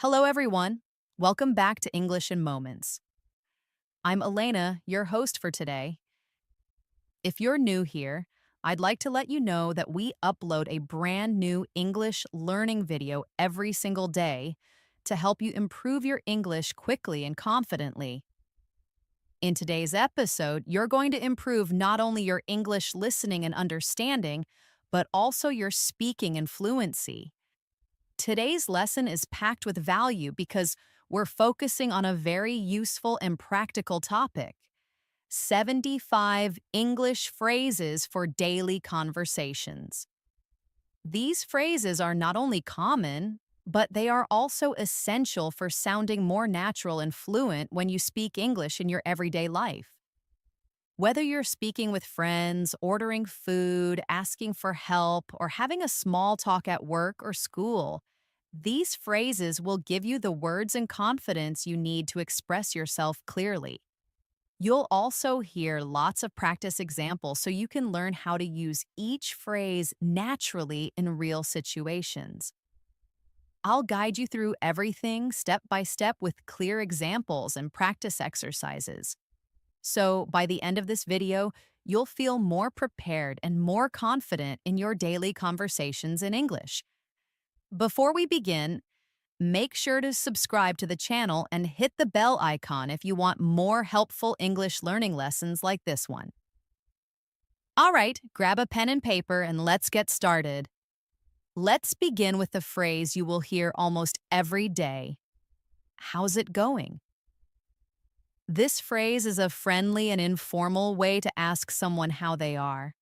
Hello, everyone. Welcome back to English in Moments. I'm Elena, your host for today. If you're new here, I'd like to let you know that we upload a brand new English learning video every single day to help you improve your English quickly and confidently. In today's episode, you're going to improve not only your English listening and understanding, but also your speaking and fluency. Today's lesson is packed with value because we're focusing on a very useful and practical topic: 75 English phrases for daily conversations. These phrases are not only common, but they are also essential for sounding more natural and fluent when you speak English in your everyday life. Whether you're speaking with friends, ordering food, asking for help, or having a small talk at work or school, these phrases will give you the words and confidence you need to express yourself clearly. You'll also hear lots of practice examples so you can learn how to use each phrase naturally in real situations. I'll guide you through everything step by step with clear examples and practice exercises. So, by the end of this video, you'll feel more prepared and more confident in your daily conversations in English. Before we begin, make sure to subscribe to the channel and hit the bell icon if you want more helpful English learning lessons like this one. All right, grab a pen and paper and let's get started. Let's begin with the phrase you will hear almost every day. How's it going? This phrase is a friendly and informal way to ask someone how they are.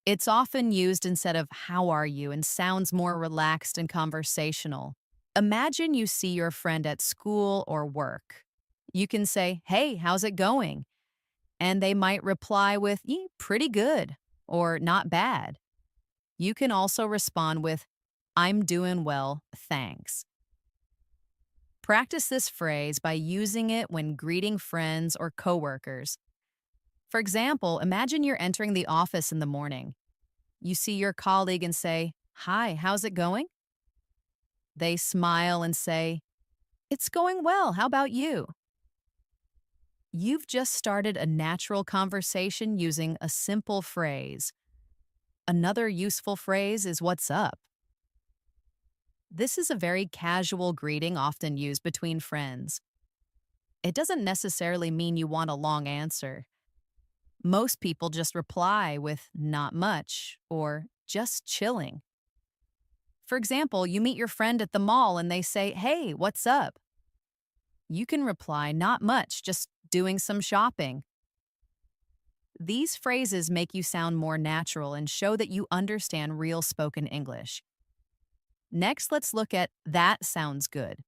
It's often used instead of "how are you" and sounds more relaxed and conversational. Imagine you see your friend at school or work. You can say, "Hey, how's it going?" And they might reply with, "Pretty good," or "not bad." You can also respond with, "I'm doing well, thanks." Practice this phrase by using it when greeting friends or coworkers. For example, imagine you're entering the office in the morning. You see your colleague and say, "Hi, how's it going?" They smile and say, "It's going well, how about you?" You've just started a natural conversation using a simple phrase. Another useful phrase is "what's up?" This is a very casual greeting often used between friends. It doesn't necessarily mean you want a long answer. Most people just reply with "not much" or "just chilling." For example, you meet your friend at the mall and they say, "Hey, what's up?" You can reply, "Not much, just doing some shopping." These phrases make you sound more natural and show that you understand real spoken English. Next, let's look at "that sounds good."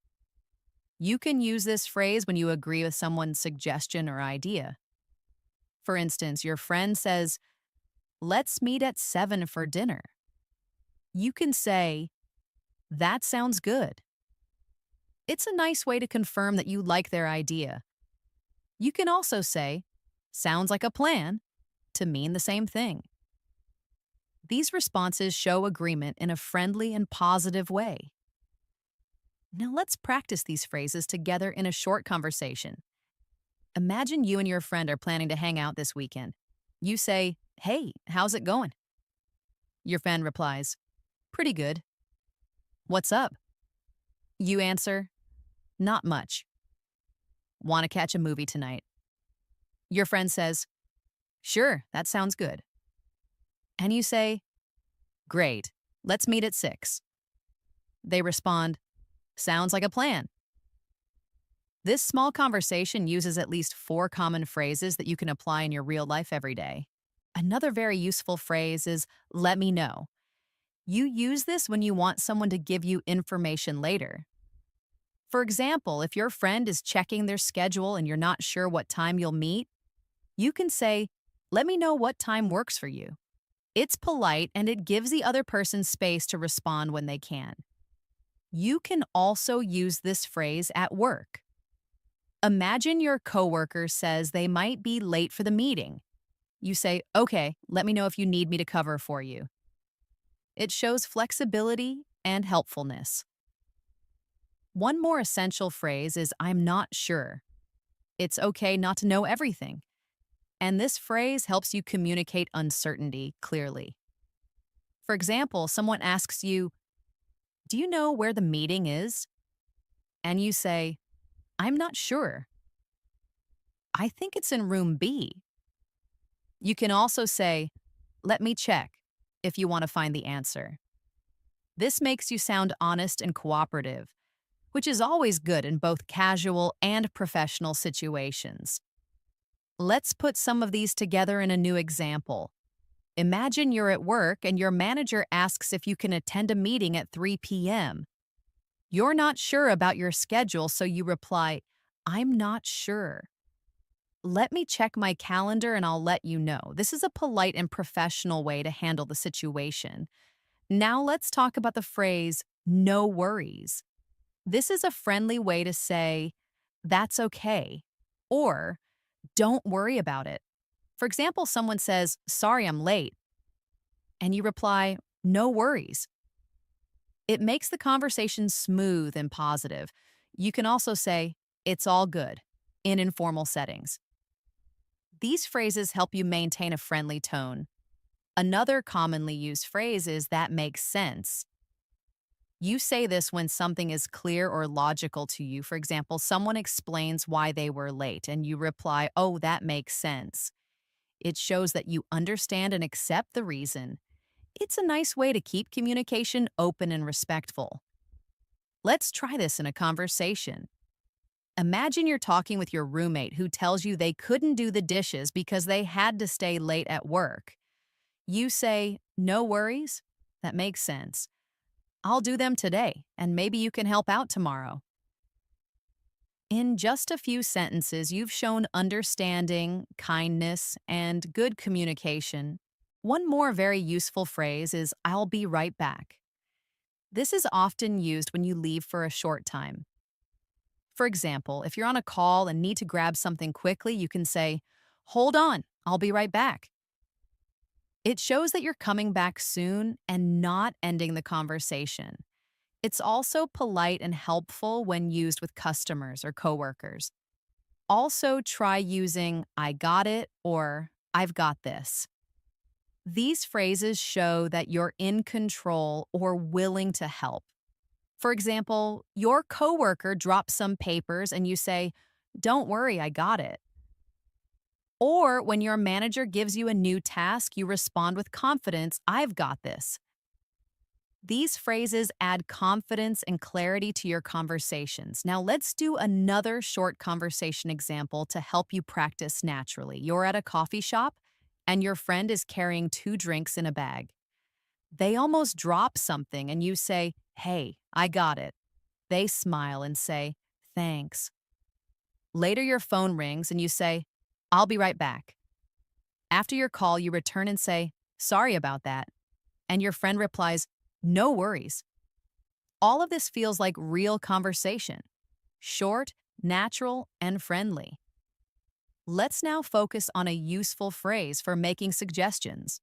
You can use this phrase when you agree with someone's suggestion or idea. For instance, your friend says, "Let's meet at 7 for dinner." You can say, "That sounds good." It's a nice way to confirm that you like their idea. You can also say, "Sounds like a plan," to mean the same thing. These responses show agreement in a friendly and positive way. Now let's practice these phrases together in a short conversation. Imagine you and your friend are planning to hang out this weekend. You say, "Hey, how's it going?" Your friend replies, "Pretty good." "What's up?" You answer, "Not much." "Want to catch a movie tonight?" Your friend says, "Sure, that sounds good." And you say, "Great, let's meet at 6. They respond, "Sounds like a plan." This small conversation uses at least 4 common phrases that you can apply in your real life every day. Another very useful phrase is "let me know." You use this when you want someone to give you information later. For example, if your friend is checking their schedule and you're not sure what time you'll meet, you can say, "Let me know what time works for you." It's polite and it gives the other person space to respond when they can. You can also use this phrase at work. Imagine your coworker says they might be late for the meeting. You say, "Okay, let me know if you need me to cover for you." It shows flexibility and helpfulness. One more essential phrase is I'm not sure. It's okay not to know everything. And this phrase helps you communicate uncertainty clearly. For example, someone asks you, do you know where the meeting is? And you say, I'm not sure. I think it's in room B. You can also say, let me check, if you want to find the answer. This makes you sound honest and cooperative, which is always good in both casual and professional situations. Let's put some of these together in a new example. Imagine you're at work and your manager asks if you can attend a meeting at 3 p.m. You're not sure about your schedule, so you reply, I'm not sure. Let me check my calendar and I'll let you know. This is a polite and professional way to handle the situation. Now let's talk about the phrase, no worries. This is a friendly way to say, that's okay, or don't worry about it. For example, someone says, sorry, I'm late, and you reply, no worries. It makes the conversation smooth and positive. You can also say, it's all good, in informal settings. These phrases help you maintain a friendly tone. Another commonly used phrase is that makes sense. You say this when something is clear or logical to you. For example, someone explains why they were late, and you reply, oh, that makes sense. It shows that you understand and accept the reason. It's a nice way to keep communication open and respectful. Let's try this in a conversation. Imagine you're talking with your roommate who tells you they couldn't do the dishes because they had to stay late at work. You say, no worries? That makes sense. I'll do them today, and maybe you can help out tomorrow. In just a few sentences, you've shown understanding, kindness, and good communication. One more very useful phrase is, I'll be right back. This is often used when you leave for a short time. For example, if you're on a call and need to grab something quickly, you can say, hold on, I'll be right back. It shows that you're coming back soon and not ending the conversation. It's also polite and helpful when used with customers or coworkers. Also, try using I got it or I've got this. These phrases show that you're in control or willing to help. For example, your coworker drops some papers and you say, don't worry, I got it. Or when your manager gives you a new task, you respond with confidence, I've got this. These phrases add confidence and clarity to your conversations. Now let's do another short conversation example to help you practice naturally. You're at a coffee shop and your friend is carrying 2 drinks in a bag. They almost drop something and you say, hey, I got it. They smile and say, thanks. Later your phone rings and you say, I'll be right back. After your call, you return and say, sorry about that. And your friend replies, no worries. All of this feels like real conversation. Short, natural, and friendly. Let's now focus on a useful phrase for making suggestions.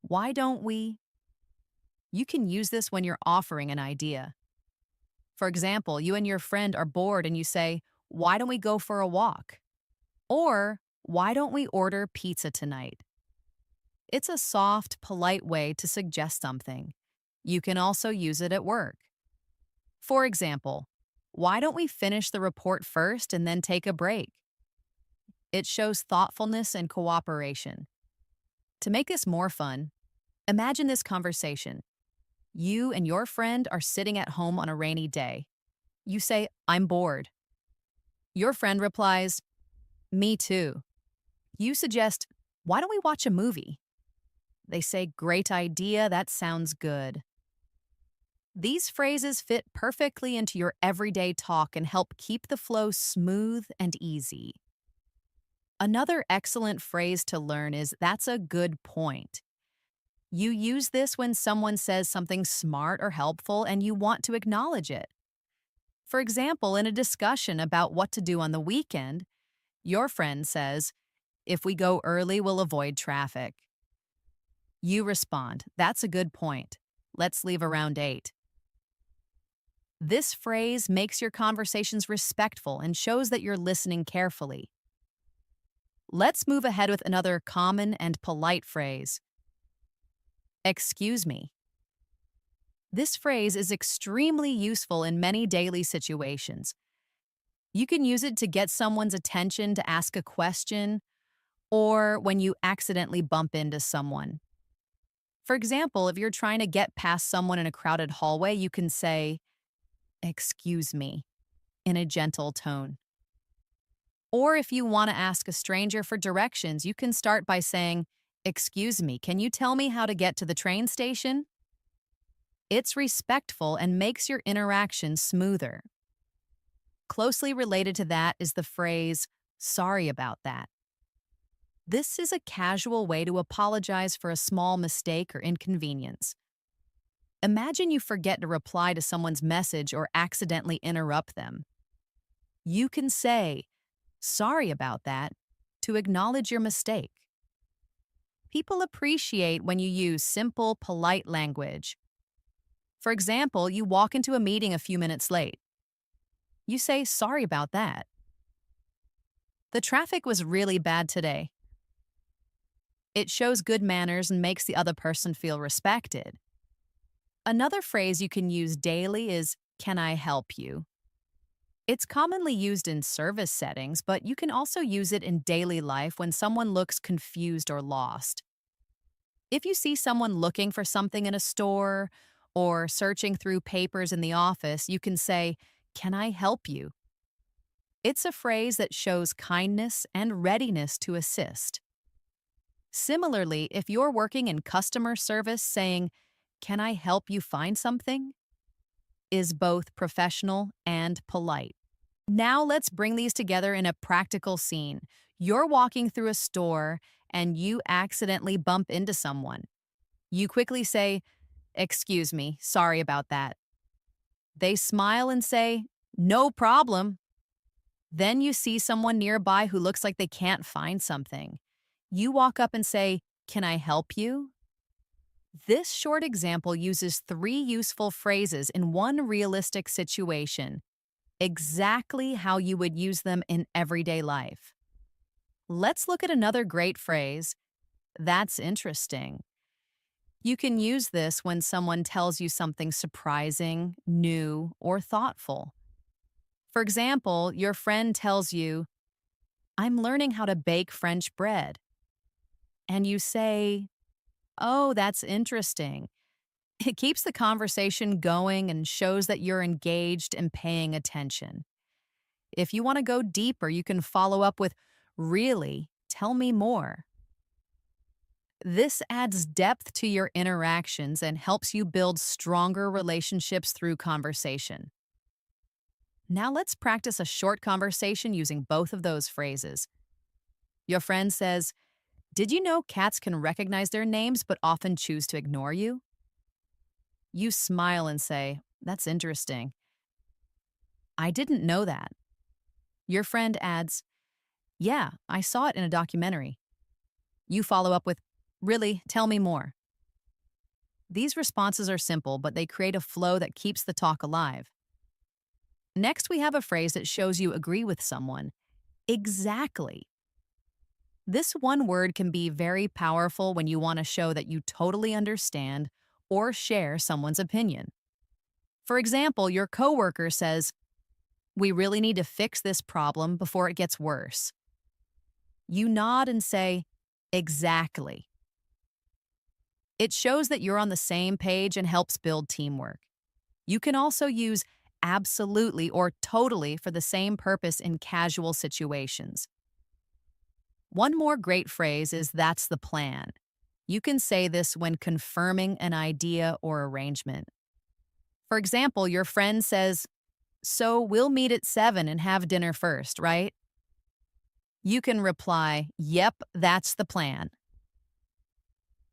Why don't we? You can use this when you're offering an idea. For example, you and your friend are bored and you say, why don't we go for a walk? Or, why don't we order pizza tonight? It's a soft, polite way to suggest something. You can also use it at work. For example, why don't we finish the report first and then take a break? It shows thoughtfulness and cooperation. To make this more fun, imagine this conversation. You and your friend are sitting at home on a rainy day. You say, I'm bored. Your friend replies, me too. You suggest, why don't we watch a movie? They say, great idea, that sounds good. These phrases fit perfectly into your everyday talk and help keep the flow smooth and easy. Another excellent phrase to learn is, that's a good point. You use this when someone says something smart or helpful and you want to acknowledge it. For example, in a discussion about what to do on the weekend, your friend says, if we go early, we'll avoid traffic. You respond, that's a good point. Let's leave around 8. This phrase makes your conversations respectful and shows that you're listening carefully. Let's move ahead with another common and polite phrase. Excuse me. This phrase is extremely useful in many daily situations. You can use it to get someone's attention to ask a question or when you accidentally bump into someone. For example, if you're trying to get past someone in a crowded hallway, you can say, "Excuse me," in a gentle tone. Or if you want to ask a stranger for directions, you can start by saying, "Excuse me, can you tell me how to get to the train station?" It's respectful and makes your interaction smoother. Closely related to that is the phrase, "Sorry about that." This is a casual way to apologize for a small mistake or inconvenience. Imagine you forget to reply to someone's message or accidentally interrupt them. You can say, "Sorry about that," to acknowledge your mistake. People appreciate when you use simple, polite language. For example, you walk into a meeting a few minutes late. You say, "Sorry about that." The traffic was really bad today. It shows good manners and makes the other person feel respected. Another phrase you can use daily is, "Can I help you?" It's commonly used in service settings, but you can also use it in daily life when someone looks confused or lost. If you see someone looking for something in a store or searching through papers in the office, you can say, "Can I help you?" It's a phrase that shows kindness and readiness to assist. Similarly, if you're working in customer service, saying, "Can I help you find something?" is both professional and polite. Now let's bring these together in a practical scene. You're walking through a store and you accidentally bump into someone. You quickly say, "Excuse me, sorry about that." They smile and say, "No problem." Then you see someone nearby who looks like they can't find something. You walk up and say, "Can I help you?" This short example uses three useful phrases in one realistic situation, exactly how you would use them in everyday life. Let's look at another great phrase. That's interesting. You can use this when someone tells you something surprising, new, or thoughtful. For example, your friend tells you, "I'm learning how to bake French bread." And you say, "Oh, that's interesting." It keeps the conversation going and shows that you're engaged and paying attention. If you want to go deeper, you can follow up with, "Really? Tell me more." This adds depth to your interactions and helps you build stronger relationships through conversation. Now let's practice a short conversation using both of those phrases. Your friend says, "Did you know cats can recognize their names but often choose to ignore you?" You smile and say, "That's interesting. I didn't know that." Your friend adds, "Yeah, I saw it in a documentary." You follow up with, "Really? Tell me more." These responses are simple, but they create a flow that keeps the talk alive. Next, we have a phrase that shows you agree with someone. Exactly. This one word can be very powerful when you want to show that you totally understand or share someone's opinion. For example, your coworker says, "We really need to fix this problem before it gets worse." You nod and say, "Exactly." It shows that you're on the same page and helps build teamwork. You can also use absolutely or totally for the same purpose in casual situations. One more great phrase is "that's the plan." You can say this when confirming an idea or arrangement. For example, your friend says, "So we'll meet at 7 and have dinner first, right?" You can reply, "Yep, that's the plan."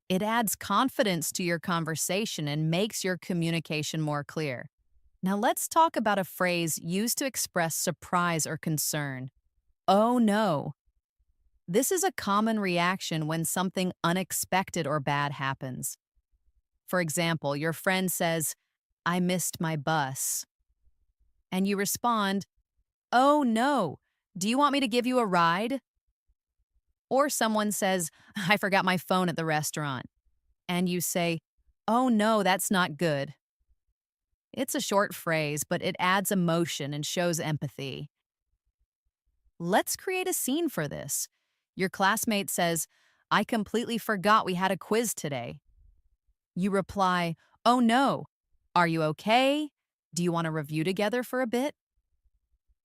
It adds confidence to your conversation and makes your communication more clear. Now let's talk about a phrase used to express surprise or concern. "Oh no." This is a common reaction when something unexpected or bad happens. For example, your friend says, "I missed my bus." and you respond, "Oh no, do you want me to give you a ride?" Or someone says, "I forgot my phone at the restaurant," and you say, "Oh no, that's not good." It's a short phrase, but it adds emotion and shows empathy. Let's create a scene for this. Your classmate says, "I completely forgot we had a quiz today." You reply, "Oh no, are you okay? Do you want to review together for a bit?"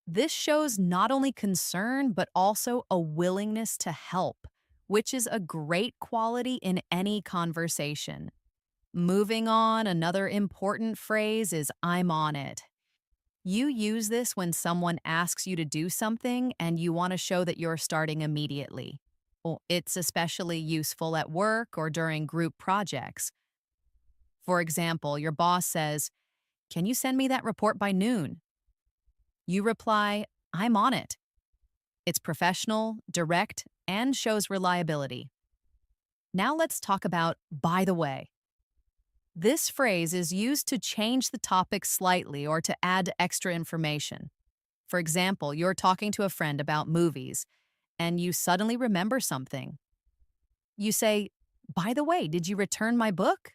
This shows not only concern, but also a willingness to help, which is a great quality in any conversation. Moving on, another important phrase is "I'm on it." You use this when someone asks you to do something and you want to show that you're starting immediately. Well, it's especially useful at work or during group projects. For example, your boss says, "Can you send me that report by noon?" You reply, "I'm on it." It's professional, direct, and shows reliability. Now let's talk about "by the way." This phrase is used to change the topic slightly or to add extra information. For example, you're talking to a friend about movies and you suddenly remember something. You say, "By the way, did you return my book?"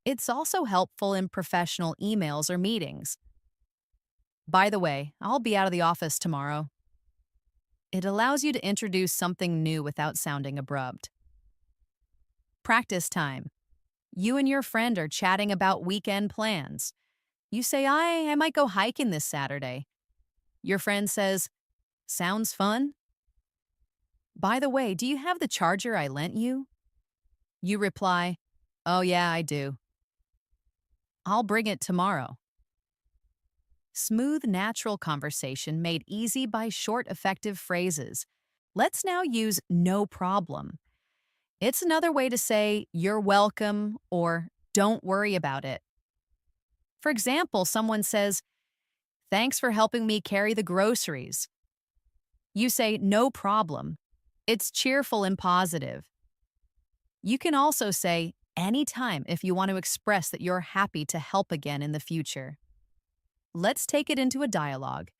It's also helpful in professional emails or meetings. "By the way, I'll be out of the office tomorrow." It allows you to introduce something new without sounding abrupt. Practice time. You and your friend are chatting about weekend plans. You say, I might go hiking this Saturday." Your friend says, "Sounds fun." "By the way, do you have the charger I lent you?" You reply, "Oh, yeah, I do. I'll bring it tomorrow." Smooth, natural conversation made easy by short, effective phrases. Let's now use "no problem." It's another way to say "you're welcome" or "don't worry about it." For example, someone says, "Thanks for helping me carry the groceries." You say, "No problem." It's cheerful and positive. You can also say "anytime" if you want to express that you're happy to help again in the future. Let's take it into a dialogue.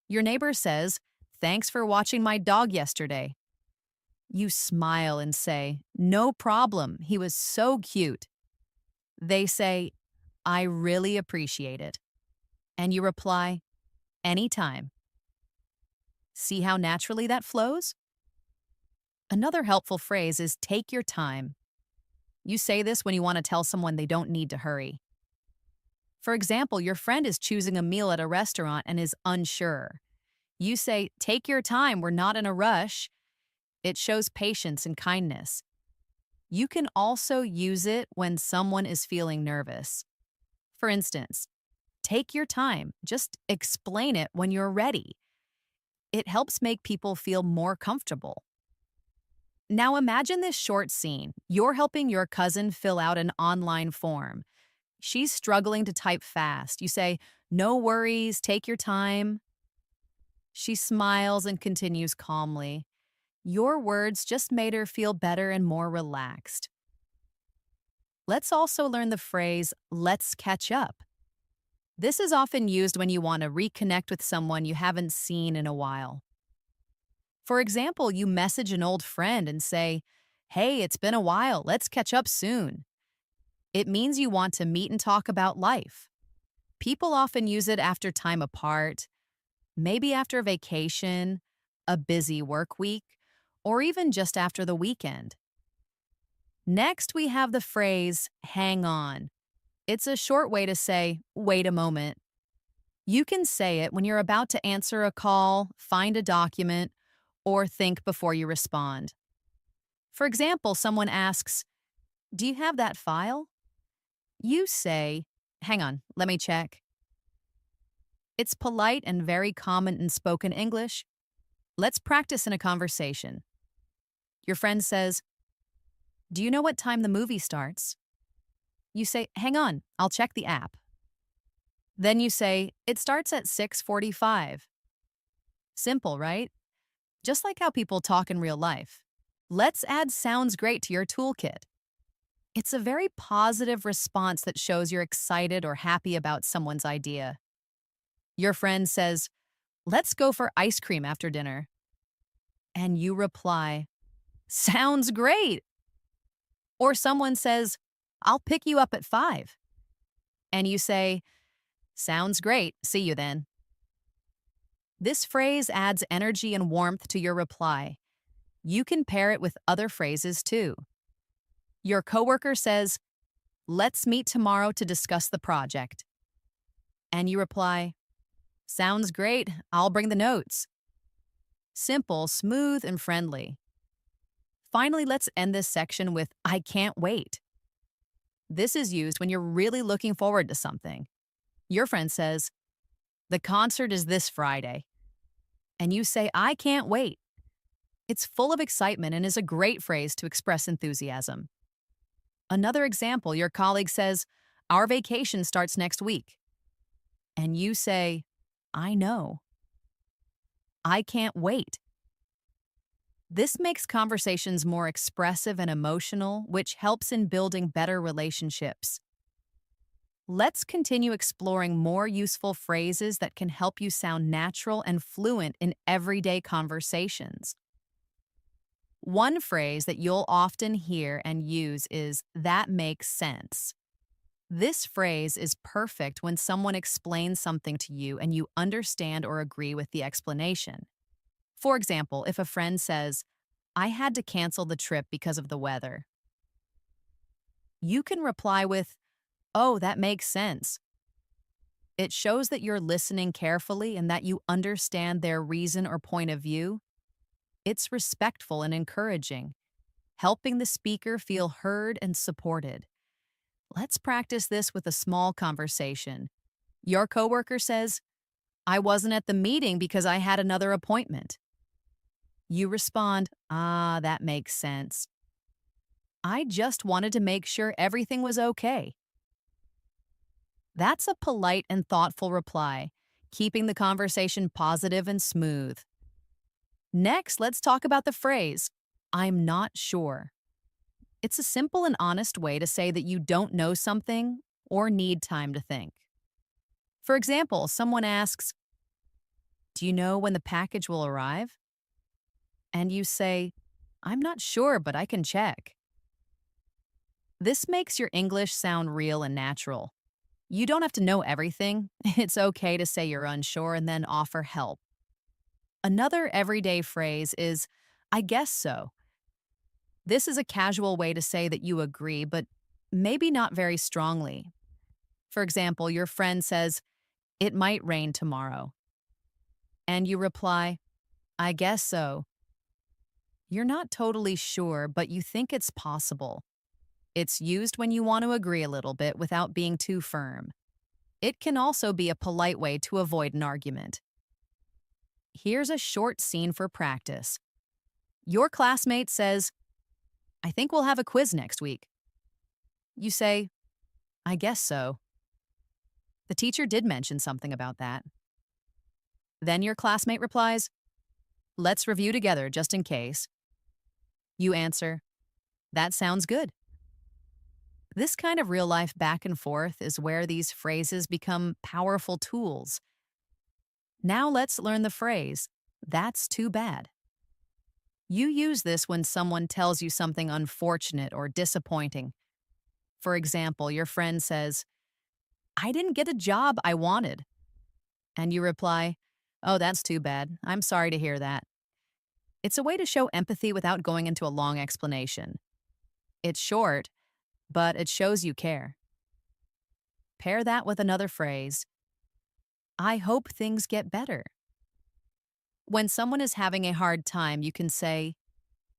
Your neighbor says, "Thanks for watching my dog yesterday." You smile and say, "No problem. He was so cute." They say, "I really appreciate it." And you reply, "Anytime." See how naturally that flows? Another helpful phrase is "take your time." You say this when you want to tell someone they don't need to hurry. For example, your friend is choosing a meal at a restaurant and is unsure. You say, "Take your time, we're not in a rush." It shows patience and kindness. You can also use it when someone is feeling nervous. For instance, "Take your time, just explain it when you're ready." It helps make people feel more comfortable. Now imagine this short scene. You're helping your cousin fill out an online form. She's struggling to type fast. You say, "No worries, take your time." She smiles and continues calmly. Your words just made her feel better and more relaxed. Let's also learn the phrase, "let's catch up." This is often used when you want to reconnect with someone you haven't seen in a while. For example, you message an old friend and say, "Hey, it's been a while, let's catch up soon." It means you want to meet and talk about life. People often use it after time apart, maybe after a vacation, a busy work week, or even just after the weekend. Next, we have the phrase, "hang on." It's a short way to say, "wait a moment." You can say it when you're about to answer a call, find a document, or think before you respond. For example, someone asks, "Do you have that file?" You say, "Hang on, let me check." It's polite and very common in spoken English. Let's practice in a conversation. Your friend says, "Do you know what time the movie starts?" You say, "Hang on, I'll check the app." Then you say, "It starts at 6:45." Simple, right? Just like how people talk in real life. Let's add "sounds great" to your toolkit. It's a very positive response that shows you're excited or happy about someone's idea. Your friend says, let's go for ice cream after dinner. And you reply, sounds great. Or someone says, I'll pick you up at 5. And you say, sounds great. See you then. This phrase adds energy and warmth to your reply. You can pair it with other phrases too. Your coworker says, let's meet tomorrow to discuss the project. And you reply, sounds great. I'll bring the notes. Simple, smooth, and friendly. Finally, let's end this section with I can't wait. This is used when you're really looking forward to something. Your friend says, the concert is this Friday. And you say, I can't wait. It's full of excitement and is a great phrase to express enthusiasm. Another example, your colleague says, our vacation starts next week. And you say, I know. I can't wait. This makes conversations more expressive and emotional, which helps in building better relationships. Let's continue exploring more useful phrases that can help you sound natural and fluent in everyday conversations. One phrase that you'll often hear and use is, that makes sense. This phrase is perfect when someone explains something to you and you understand or agree with the explanation. For example, if a friend says, I had to cancel the trip because of the weather, you can reply with, oh, that makes sense. It shows that you're listening carefully and that you understand their reason or point of view. It's respectful and encouraging, helping the speaker feel heard and supported. Let's practice this with a small conversation. Your coworker says, I wasn't at the meeting because I had another appointment. You respond, that makes sense. I just wanted to make sure everything was okay. That's a polite and thoughtful reply, keeping the conversation positive and smooth. Next, let's talk about the phrase, I'm not sure. It's a simple and honest way to say that you don't know something or need time to think. For example, someone asks, do you know when the package will arrive? And you say, I'm not sure, but I can check. This makes your English sound real and natural. You don't have to know everything. It's okay to say you're unsure and then offer help. Another everyday phrase is, I guess so. This is a casual way to say that you agree, but maybe not very strongly. For example, your friend says, it might rain tomorrow. And you reply, I guess so. You're not totally sure, but you think it's possible. It's used when you want to agree a little bit without being too firm. It can also be a polite way to avoid an argument. Here's a short scene for practice. Your classmate says, I think we'll have a quiz next week. You say, I guess so. The teacher did mention something about that. Then your classmate replies, let's review together just in case. You answer, that sounds good. This kind of real-life back and forth is where these phrases become powerful tools. Now let's learn the phrase, that's too bad. You use this when someone tells you something unfortunate or disappointing. For example, your friend says, I didn't get a job I wanted. And you reply, oh, that's too bad. I'm sorry to hear that. It's a way to show empathy without going into a long explanation. It's short, but it shows you care. Pair that with another phrase, I hope things get better. When someone is having a hard time, you can say,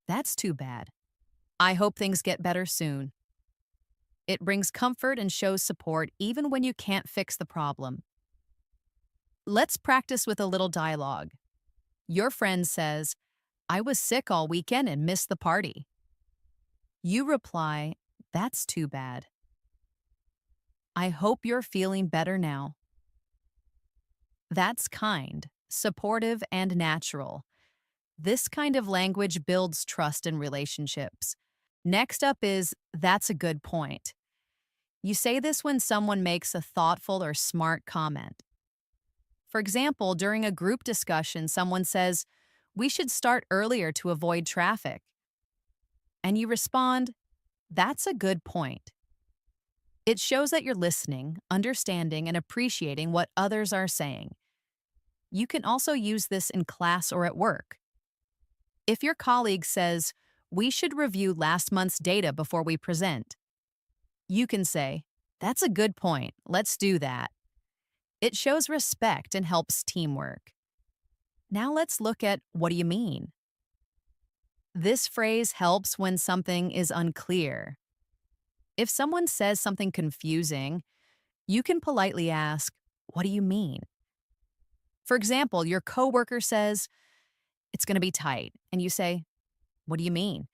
that's too bad. I hope things get better soon. It brings comfort and shows support even when you can't fix the problem. Let's practice with a little dialogue. Your friend says, I was sick all weekend and missed the party. You reply, that's too bad. I hope you're feeling better now. That's kind, supportive, and natural. This kind of language builds trust in relationships. Next up is, that's a good point. You say this when someone makes a thoughtful or smart comment. For example, during a group discussion, someone says, "We should start earlier to avoid traffic." And you respond, "That's a good point." It shows that you're listening, understanding, and appreciating what others are saying. You can also use this in class or at work. If your colleague says, "We should review last month's data before we present," you can say, "That's a good point. Let's do that." It shows respect and helps teamwork. Now let's look at "what do you mean?" This phrase helps when something is unclear. If someone says something confusing, you can politely ask, "What do you mean?" For example, your coworker says, "It's going to be tight," and you say, "What do you mean?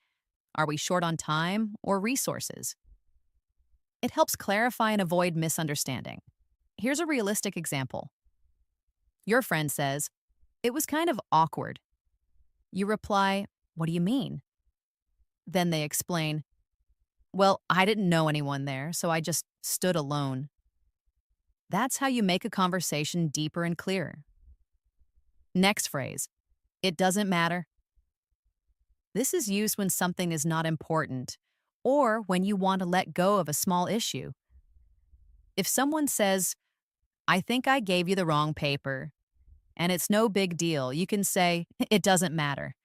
Are we short on time or resources?" It helps clarify and avoid misunderstanding. Here's a realistic example. Your friend says, "It was kind of awkward." You reply, "What do you mean?" Then they explain, "Well, I didn't know anyone there, so I just stood alone." That's how you make a conversation deeper and clearer. Next phrase, "It doesn't matter." This is used when something is not important or when you want to let go of a small issue. If someone says, "I think I gave you the wrong paper," and it's no big deal, you can say, "It doesn't matter."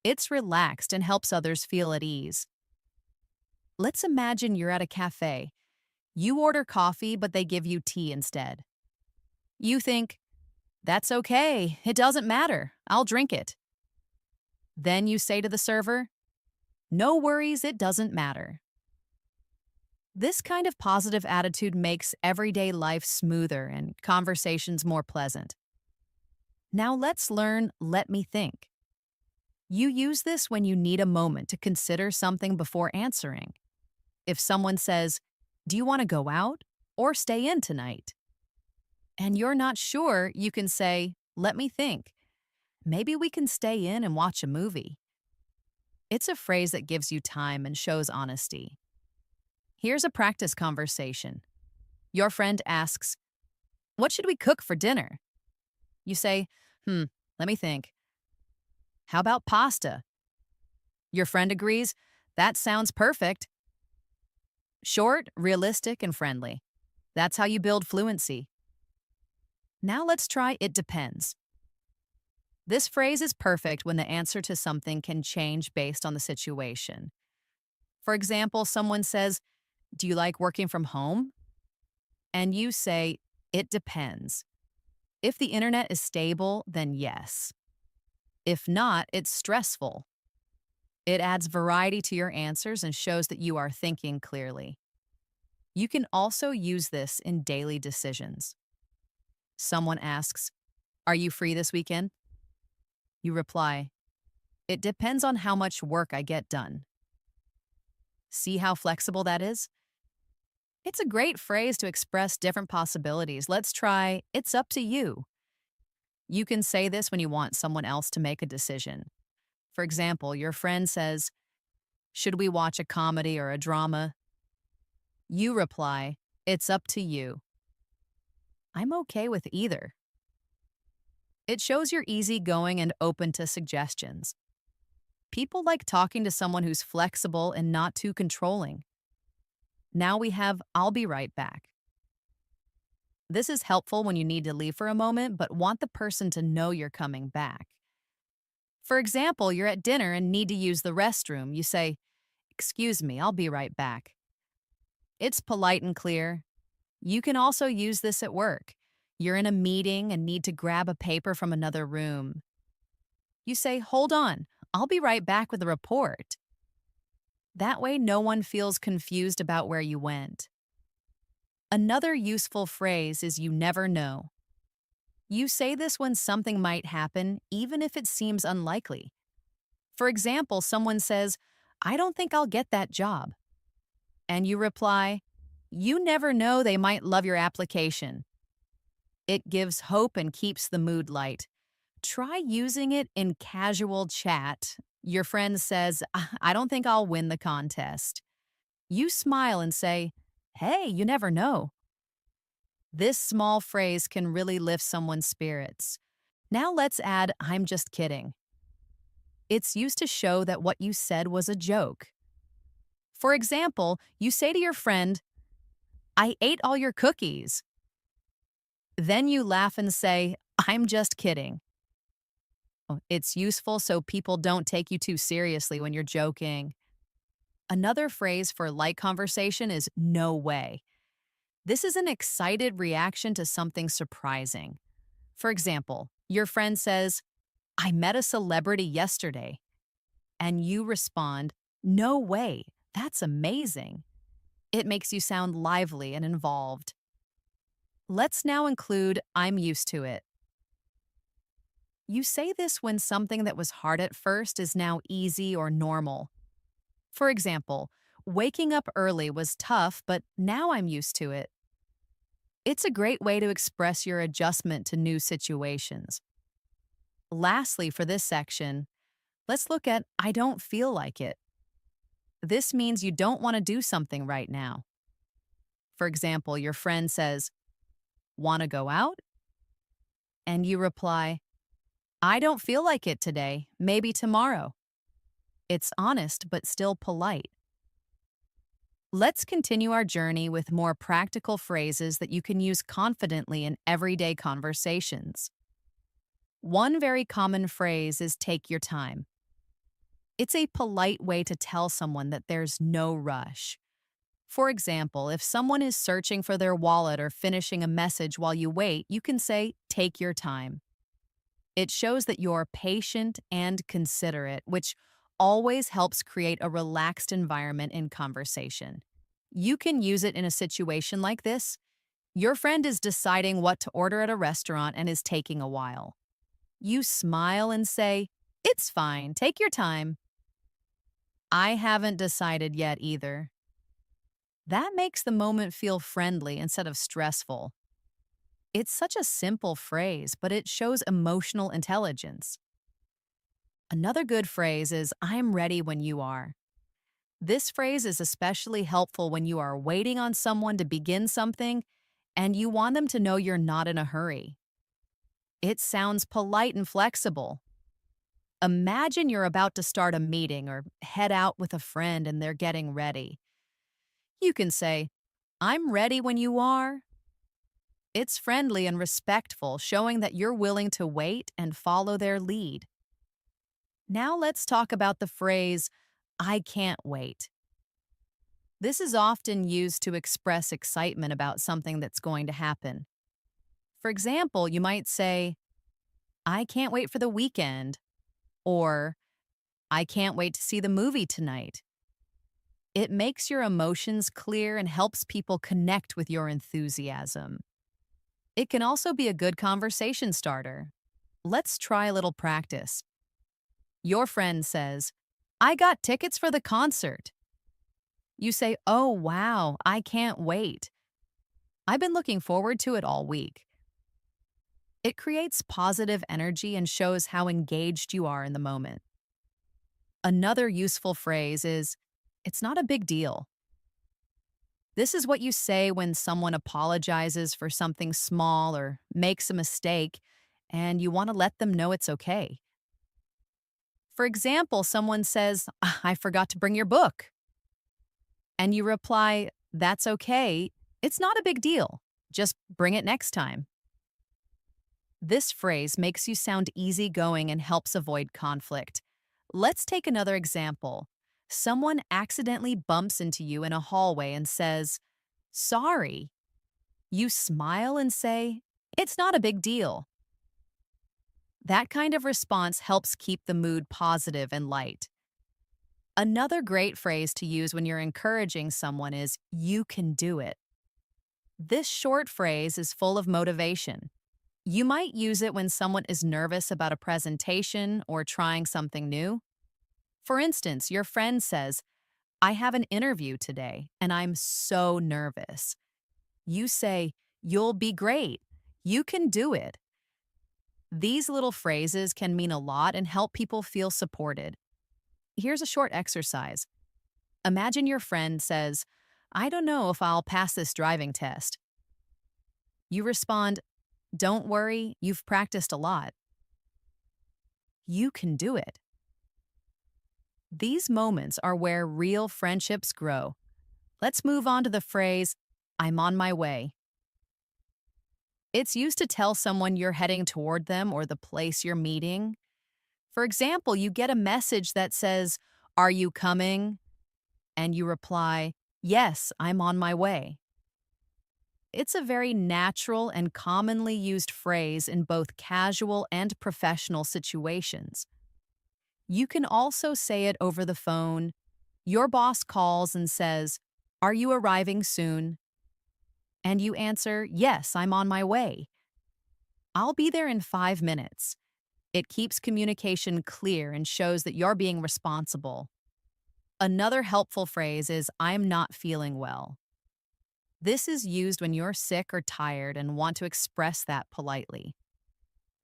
It's relaxed and helps others feel at ease. Let's imagine you're at a cafe. You order coffee, but they give you tea instead. You think, "That's okay. It doesn't matter. I'll drink it." Then you say to the server, "No worries, it doesn't matter." This kind of positive attitude makes everyday life smoother and conversations more pleasant. Now let's learn "let me think." You use this when you need a moment to consider something before answering. If someone says, "Do you want to go out or stay in tonight?" and you're not sure, you can say, "Let me think. Maybe we can stay in and watch a movie." It's a phrase that gives you time and shows honesty. Here's a practice conversation. Your friend asks, "What should we cook for dinner?" You say, let me think. How about pasta?" Your friend agrees, "That sounds perfect." Short, realistic, and friendly. That's how you build fluency. Now let's try "it depends." This phrase is perfect when the answer to something can change based on the situation. For example, someone says, "Do you like working from home?" And you say, "It depends." If the internet is stable, then yes. If not, it's stressful. It adds variety to your answers and shows that you are thinking clearly. You can also use this in daily decisions. Someone asks, "Are you free this weekend?" You reply, "It depends on how much work I get done." See how flexible that is? It's a great phrase to express different possibilities. Let's try "it's up to you." You can say this when you want someone else to make a decision. For example, your friend says, "Should we watch a comedy or a drama?" You reply, "It's up to you." I'm okay with either. It shows you're easygoing and open to suggestions. People like talking to someone who's flexible and not too controlling. Now we have "I'll be right back." This is helpful when you need to leave for a moment but want the person to know you're coming back. For example, you're at dinner and need to use the restroom. You say, "Excuse me, I'll be right back." It's polite and clear. You can also use this at work. You're in a meeting and need to grab a paper from another room. You say, "Hold on, I'll be right back with the report." That way, no one feels confused about where you went. Another useful phrase is "you never know." You say this when something might happen, even if it seems unlikely. For example, someone says, "I don't think I'll get that job." And you reply, "You never know, they might love your application." It gives hope and keeps the mood light. Try using it in casual chat. Your friend says, "I don't think I'll win the contest." You smile and say, "Hey, you never know." This small phrase can really lift someone's spirits. Now let's add, I'm just kidding. It's used to show that what you said was a joke. For example, you say to your friend, I ate all your cookies. Then you laugh and say, I'm just kidding. It's useful so people don't take you too seriously when you're joking. Another phrase for light conversation is no way. This is an excited reaction to something surprising. For example, your friend says, I met a celebrity yesterday. And you respond, no way, that's amazing. It makes you sound lively and involved. Let's now include, I'm used to it. You say this when something that was hard at first is now easy or normal. For example, waking up early was tough, but now I'm used to it. It's a great way to express your adjustment to new situations. Lastly, for this section, let's look at I don't feel like it. This means you don't want to do something right now. For example, your friend says, want to go out? And you reply, I don't feel like it today, maybe tomorrow. It's honest but still polite. Let's continue our journey with more practical phrases that you can use confidently in everyday conversations. One very common phrase is take your time. It's a polite way to tell someone that there's no rush. For example, if someone is searching for their wallet or finishing a message while you wait, you can say, take your time. It shows that you're patient and considerate, which always helps create a relaxed environment in conversation. You can use it in a situation like this. Your friend is deciding what to order at a restaurant and is taking a while. You smile and say, it's fine, take your time. I haven't decided yet either. That makes the moment feel friendly instead of stressful. It's such a simple phrase, but it shows emotional intelligence. Another good phrase is, I'm ready when you are. This phrase is especially helpful when you are waiting on someone to begin something and you want them to know you're not in a hurry. It sounds polite and flexible. Imagine you're about to start a meeting or head out with a friend and they're getting ready. You can say, I'm ready when you are. It's friendly and respectful, showing that you're willing to wait and follow their lead. Now let's talk about the phrase, I can't wait. This is often used to express excitement about something that's going to happen. For example, you might say, I can't wait for the weekend, or I can't wait to see the movie tonight. It makes your emotions clear and helps people connect with your enthusiasm. It can also be a good conversation starter. Let's try a little practice. Your friend says, I got tickets for the concert. You say, oh, wow, I can't wait. I've been looking forward to it all week. It creates positive energy and shows how engaged you are in the moment. Another useful phrase is, it's not a big deal. This is what you say when someone apologizes for something small or makes a mistake, and you want to let them know it's okay. For example, someone says, I forgot to bring your book. And you reply, that's okay. It's not a big deal. Just bring it next time. This phrase makes you sound easygoing and helps avoid conflict. Let's take another example. Someone accidentally bumps into you in a hallway and says, sorry. You smile and say, it's not a big deal. That kind of response helps keep the mood positive and light. Another great phrase to use when you're encouraging someone is, you can do it. This short phrase is full of motivation. You might use it when someone is nervous about a presentation or trying something new. For instance, your friend says, I have an interview today and I'm so nervous. You say, you'll be great. You can do it. These little phrases can mean a lot and help people feel supported. Here's a short exercise. Imagine your friend says, I don't know if I'll pass this driving test. You respond, "Don't worry, you've practiced a lot. You can do it." These moments are where real friendships grow. Let's move on to the phrase, "I'm on my way." It's used to tell someone you're heading toward them or the place you're meeting. For example, you get a message that says, "Are you coming?" And you reply, "Yes, I'm on my way." It's a very natural and commonly used phrase in both casual and professional situations. You can also say it over the phone. Your boss calls and says, "Are you arriving soon?" And you answer, "Yes, I'm on my way. I'll be there in 5 minutes." It keeps communication clear and shows that you're being responsible. Another helpful phrase is, "I'm not feeling well." This is used when you're sick or tired and want to express that politely.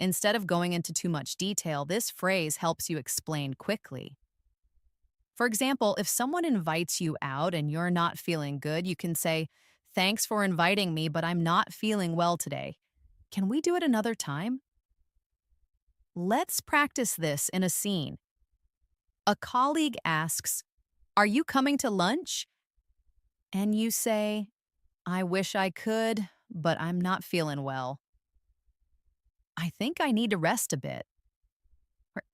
Instead of going into too much detail, this phrase helps you explain quickly. For example, if someone invites you out and you're not feeling good, you can say, "Thanks for inviting me, but I'm not feeling well today. Can we do it another time?" Let's practice this in a scene. A colleague asks, "Are you coming to lunch?" And you say, "I wish I could, but I'm not feeling well. I think I need to rest a bit."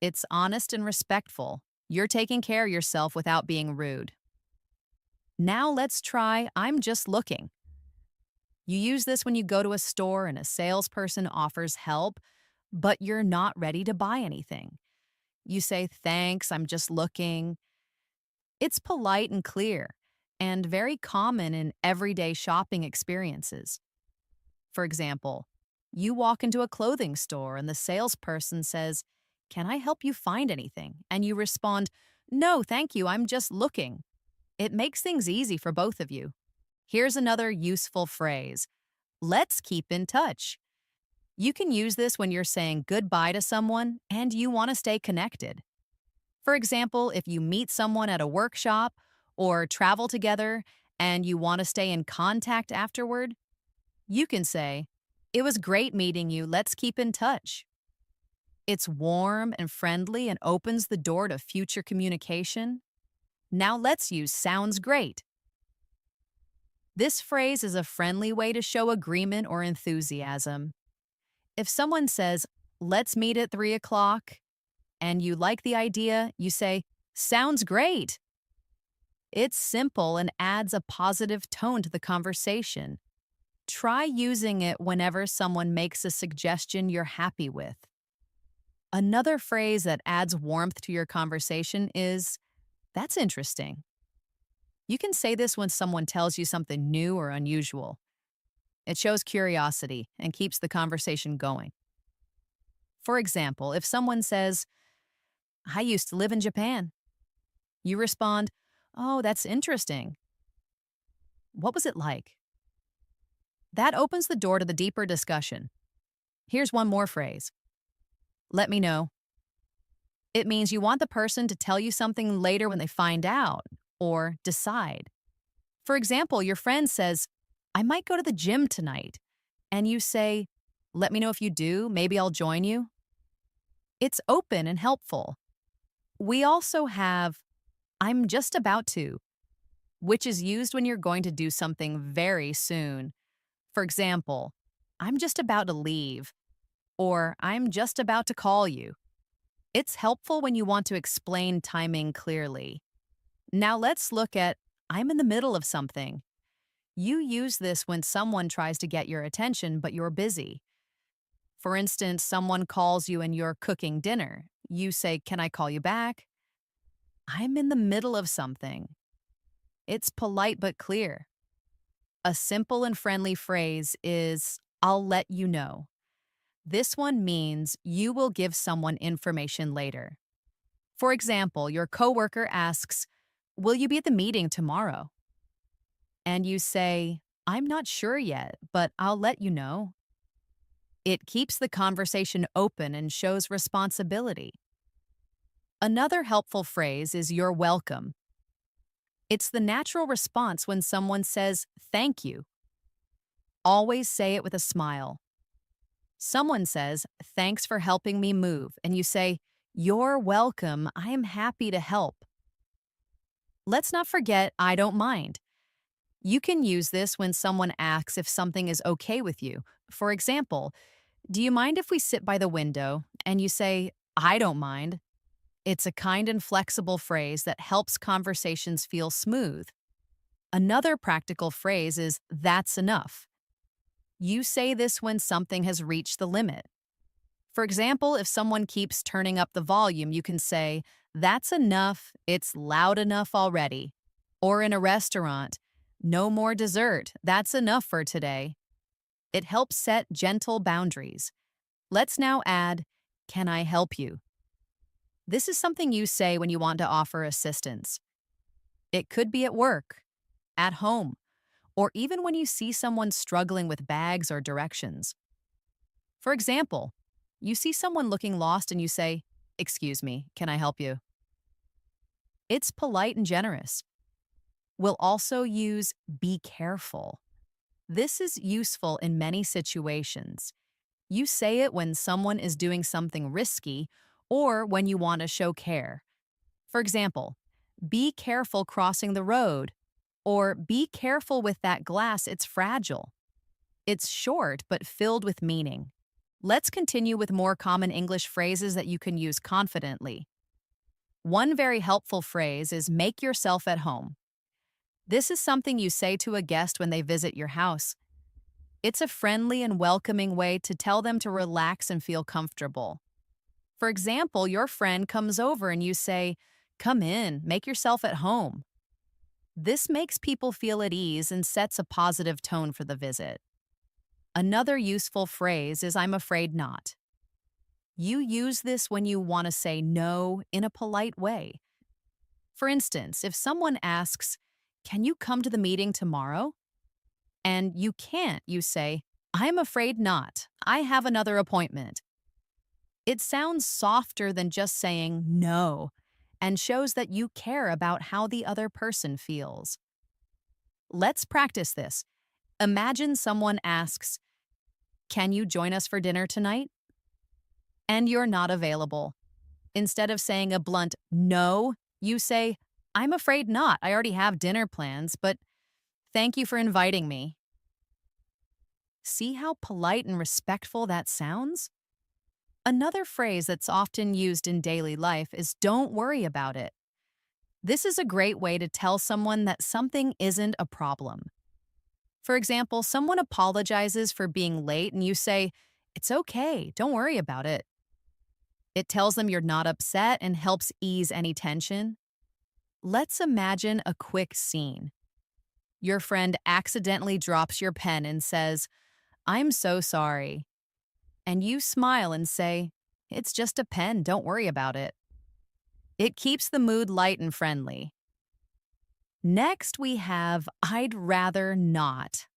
It's honest and respectful. You're taking care of yourself without being rude. Now let's try, "I'm just looking." You use this when you go to a store and a salesperson offers help, but you're not ready to buy anything. You say, "Thanks, I'm just looking." It's polite and clear, and very common in everyday shopping experiences. For example, you walk into a clothing store and the salesperson says, "Can I help you find anything?" And you respond, "No, thank you, I'm just looking." It makes things easy for both of you. Here's another useful phrase. Let's keep in touch. You can use this when you're saying goodbye to someone and you want to stay connected. For example, if you meet someone at a workshop or travel together and you want to stay in contact afterward, you can say, "It was great meeting you. Let's keep in touch." It's warm and friendly and opens the door to future communication. Now let's use "sounds great." This phrase is a friendly way to show agreement or enthusiasm. If someone says, "Let's meet at 3 o'clock," and you like the idea, you say, "Sounds great." It's simple and adds a positive tone to the conversation. Try using it whenever someone makes a suggestion you're happy with. Another phrase that adds warmth to your conversation is, "That's interesting." You can say this when someone tells you something new or unusual. It shows curiosity and keeps the conversation going. For example, if someone says, "I used to live in Japan," you respond, "Oh, that's interesting. What was it like?" That opens the door to the deeper discussion. Here's one more phrase. "Let me know." It means you want the person to tell you something later when they find out or decide. For example, your friend says, "I might go to the gym tonight." And you say, "Let me know if you do. Maybe I'll join you." It's open and helpful. We also have, "I'm just about to," which is used when you're going to do something very soon. For example, "I'm just about to leave," or "I'm just about to call you." It's helpful when you want to explain timing clearly. Now let's look at, "I'm in the middle of something." You use this when someone tries to get your attention, but you're busy. For instance, someone calls you and you're cooking dinner. You say, "Can I call you back?" "I'm in the middle of something." It's polite but clear. A simple and friendly phrase is, "I'll let you know." This one means you will give someone information later. For example, your coworker asks, "Will you be at the meeting tomorrow?" And you say, "I'm not sure yet, but I'll let you know." It keeps the conversation open and shows responsibility. Another helpful phrase is "you're welcome." It's the natural response when someone says "thank you." Always say it with a smile. Someone says, "Thanks for helping me move," and you say, "You're welcome. I am happy to help." Let's not forget, "I don't mind." You can use this when someone asks if something is okay with you. For example, "Do you mind if we sit by the window?" And you say, "I don't mind." It's a kind and flexible phrase that helps conversations feel smooth. Another practical phrase is, "That's enough." You say this when something has reached the limit. For example, if someone keeps turning up the volume, you can say, "That's enough, it's loud enough already." Or in a restaurant, "No more dessert, that's enough for today." It helps set gentle boundaries. Let's now add, "Can I help you?" This is something you say when you want to offer assistance. It could be at work, at home, or even when you see someone struggling with bags or directions. For example, you see someone looking lost and you say, "Excuse me, can I help you?" It's polite and generous. We'll also use "be careful." This is useful in many situations. You say it when someone is doing something risky or when you want to show care. For example, "Be careful crossing the road," or "Be careful with that glass, it's fragile." It's short but filled with meaning. Let's continue with more common English phrases that you can use confidently. One very helpful phrase is "make yourself at home." This is something you say to a guest when they visit your house. It's a friendly and welcoming way to tell them to relax and feel comfortable. For example, your friend comes over and you say, "Come in, make yourself at home." This makes people feel at ease and sets a positive tone for the visit. Another useful phrase is "I'm afraid not." You use this when you want to say no in a polite way. For instance, if someone asks, "Can you come to the meeting tomorrow?" and you can't, you say, "I'm afraid not. I have another appointment." It sounds softer than just saying no and shows that you care about how the other person feels. Let's practice this. Imagine someone asks, "Can you join us for dinner tonight?" and you're not available. Instead of saying a blunt no, you say, "I'm afraid not. I already have dinner plans, but thank you for inviting me." See how polite and respectful that sounds? Another phrase that's often used in daily life is "don't worry about it." This is a great way to tell someone that something isn't a problem. For example, someone apologizes for being late and you say, "It's okay, don't worry about it." It tells them you're not upset and helps ease any tension. Let's imagine a quick scene. Your friend accidentally drops your pen and says, "I'm so sorry." And you smile and say, "It's just a pen, don't worry about it." It keeps the mood light and friendly. Next, we have "I'd rather not."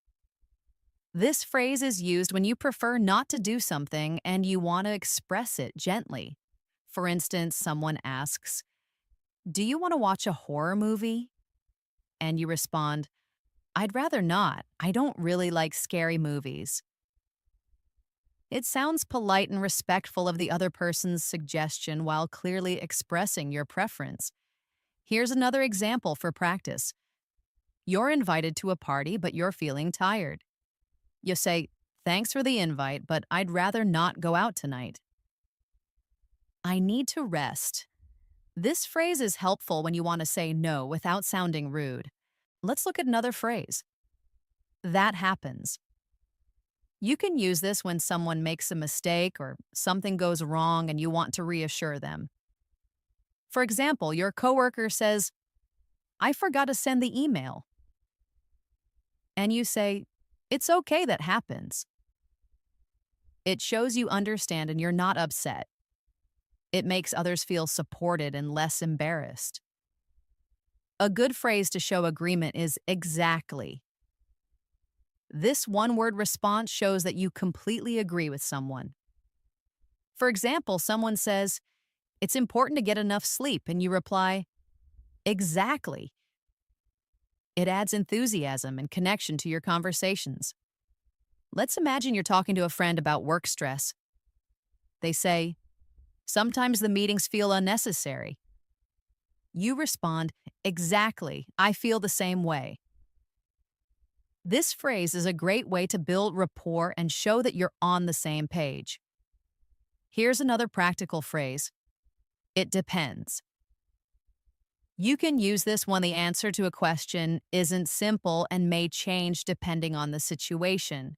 This phrase is used when you prefer not to do something and you want to express it gently. For instance, someone asks, "Do you want to watch a horror movie?" And you respond, "I'd rather not. I don't really like scary movies." It sounds polite and respectful of the other person's suggestion while clearly expressing your preference. Here's another example for practice. You're invited to a party, but you're feeling tired. You say, "Thanks for the invite, but I'd rather not go out tonight." "I need to rest." This phrase is helpful when you want to say no without sounding rude. Let's look at another phrase. "That happens." You can use this when someone makes a mistake or something goes wrong and you want to reassure them. For example, your coworker says, "I forgot to send the email." And you say, "It's okay, that happens." It shows you understand and you're not upset. It makes others feel supported and less embarrassed. A good phrase to show agreement is "exactly." This one-word response shows that you completely agree with someone. For example, someone says, "It's important to get enough sleep," and you reply, "Exactly." It adds enthusiasm and connection to your conversations. Let's imagine you're talking to a friend about work stress. They say, sometimes the meetings feel unnecessary. You respond, exactly, I feel the same way. This phrase is a great way to build rapport and show that you're on the same page. Here's another practical phrase. It depends. You can use this when the answer to a question isn't simple and may change depending on the situation.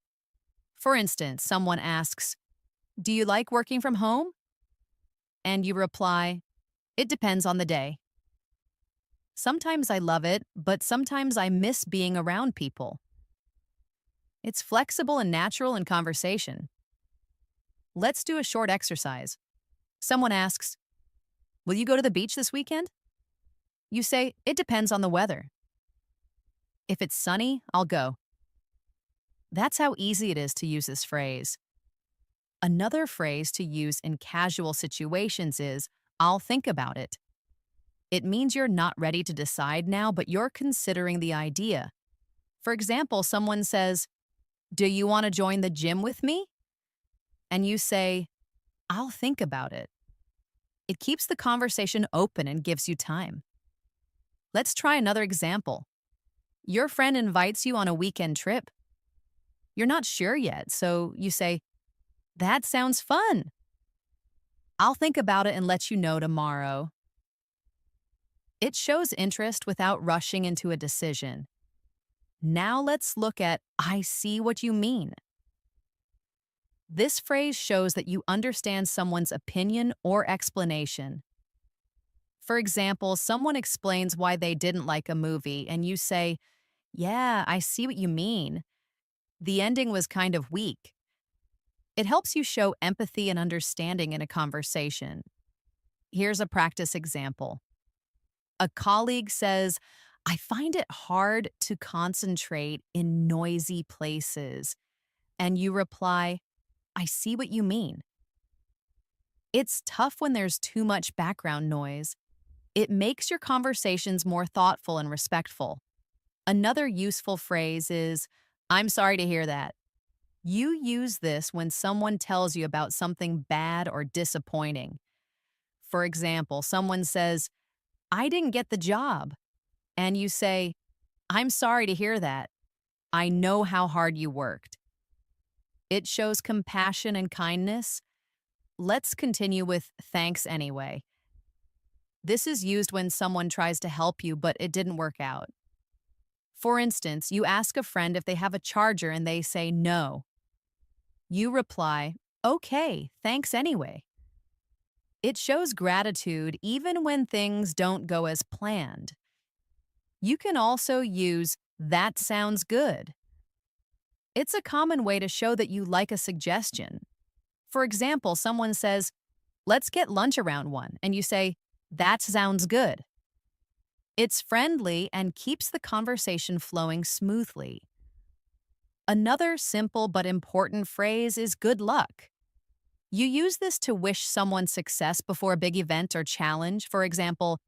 For instance, someone asks, do you like working from home? And you reply, it depends on the day. Sometimes I love it, but sometimes I miss being around people. It's flexible and natural in conversation. Let's do a short exercise. Someone asks, will you go to the beach this weekend? You say, it depends on the weather. If it's sunny, I'll go. That's how easy it is to use this phrase. Another phrase to use in casual situations is, I'll think about it. It means you're not ready to decide now, but you're considering the idea. For example, someone says, do you want to join the gym with me? And you say, I'll think about it. It keeps the conversation open and gives you time. Let's try another example. Your friend invites you on a weekend trip. You're not sure yet, so you say, that sounds fun. I'll think about it and let you know tomorrow. It shows interest without rushing into a decision. Now let's look at I see what you mean. This phrase shows that you understand someone's opinion or explanation. For example, someone explains why they didn't like a movie, and you say, yeah, I see what you mean. The ending was kind of weak. It helps you show empathy and understanding in a conversation. Here's a practice example. A colleague says, I find it hard to concentrate in noisy places. And you reply, I see what you mean. It's tough when there's too much background noise. It makes your conversations more thoughtful and respectful. Another useful phrase is, I'm sorry to hear that. You use this when someone tells you about something bad or disappointing. For example, someone says, I didn't get the job. And you say, I'm sorry to hear that. I know how hard you worked. It shows compassion and kindness. Let's continue with thanks anyway. This is used when someone tries to help you, but it didn't work out. For instance, you ask a friend if they have a charger and they say no. You reply, okay, thanks anyway. It shows gratitude even when things don't go as planned. You can also use that sounds good. It's a common way to show that you like a suggestion. For example, someone says, let's get lunch around 1, and you say, that sounds good. It's friendly and keeps the conversation flowing smoothly. Another simple but important phrase is good luck. You use this to wish someone success before a big event or challenge. For example,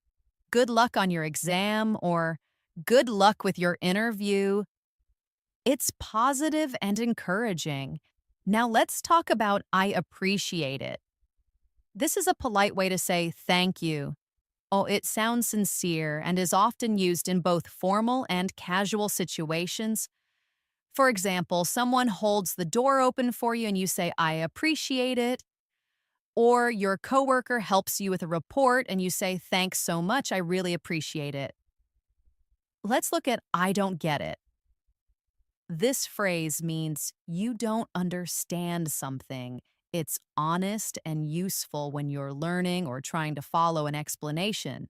good luck on your exam or good luck with your interview. It's positive and encouraging. Now let's talk about I appreciate it. This is a polite way to say thank you. Oh, it sounds sincere and is often used in both formal and casual situations. For example, someone holds the door open for you and you say, I appreciate it. Or your coworker helps you with a report and you say, thanks so much, I really appreciate it. Let's look at I don't get it. This phrase means you don't understand something. It's honest and useful when you're learning or trying to follow an explanation.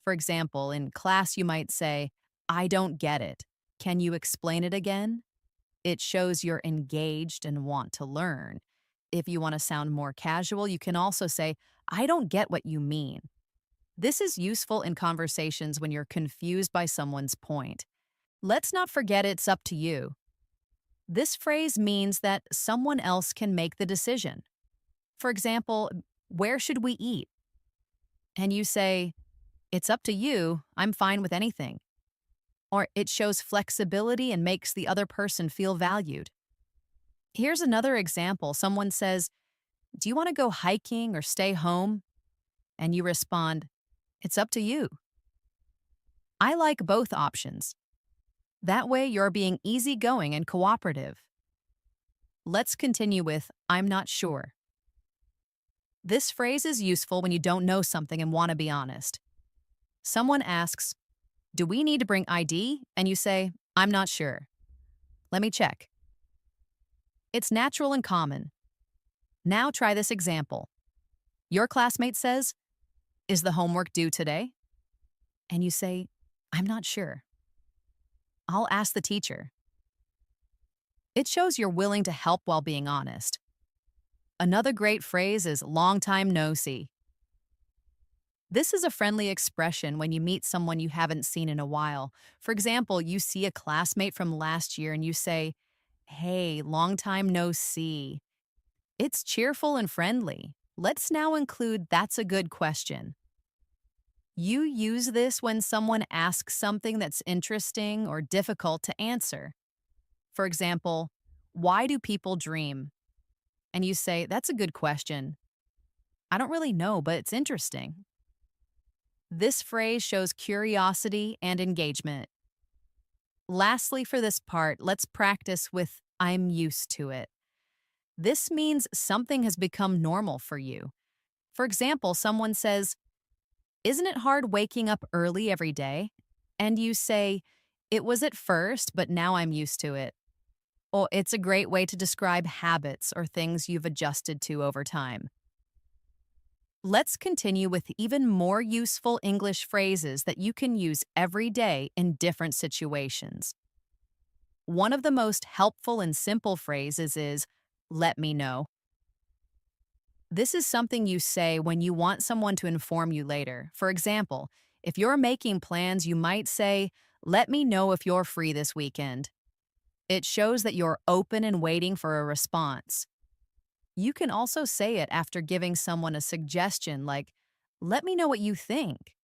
For example, in class you might say, I don't get it. Can you explain it again? It shows you're engaged and want to learn. If you want to sound more casual, you can also say, I don't get what you mean. This is useful in conversations when you're confused by someone's point. Let's not forget it's up to you. This phrase means that someone else can make the decision. For example, where should we eat? And you say, it's up to you, I'm fine with anything. Or it shows flexibility and makes the other person feel valued. Here's another example. Someone says, "Do you want to go hiking or stay home?" And you respond, "It's up to you." I like both options. That way, you're being easygoing and cooperative. Let's continue with, "I'm not sure." This phrase is useful when you don't know something and want to be honest. Someone asks, "Do we need to bring ID?" And you say, "I'm not sure. Let me check." It's natural and common. Now try this example. Your classmate says, "Is the homework due today?" And you say, "I'm not sure. I'll ask the teacher." It shows you're willing to help while being honest. Another great phrase is "long time no see." This is a friendly expression when you meet someone you haven't seen in a while. For example, you see a classmate from last year and you say, "Hey, long time no see." It's cheerful and friendly. Let's now include "that's a good question." You use this when someone asks something that's interesting or difficult to answer. For example, "Why do people dream?" And you say, "That's a good question. I don't really know, but it's interesting." This phrase shows curiosity and engagement. Lastly, for this part, let's practice with "I'm used to it." This means something has become normal for you. For example, someone says, "Isn't it hard waking up early every day?" And you say, "It was at first, but now I'm used to it." Well, it's a great way to describe habits or things you've adjusted to over time. Let's continue with even more useful English phrases that you can use every day in different situations. One of the most helpful and simple phrases is, "Let me know." This is something you say when you want someone to inform you later. For example, if you're making plans, you might say, "Let me know if you're free this weekend." It shows that you're open and waiting for a response. You can also say it after giving someone a suggestion like, "Let me know what you think."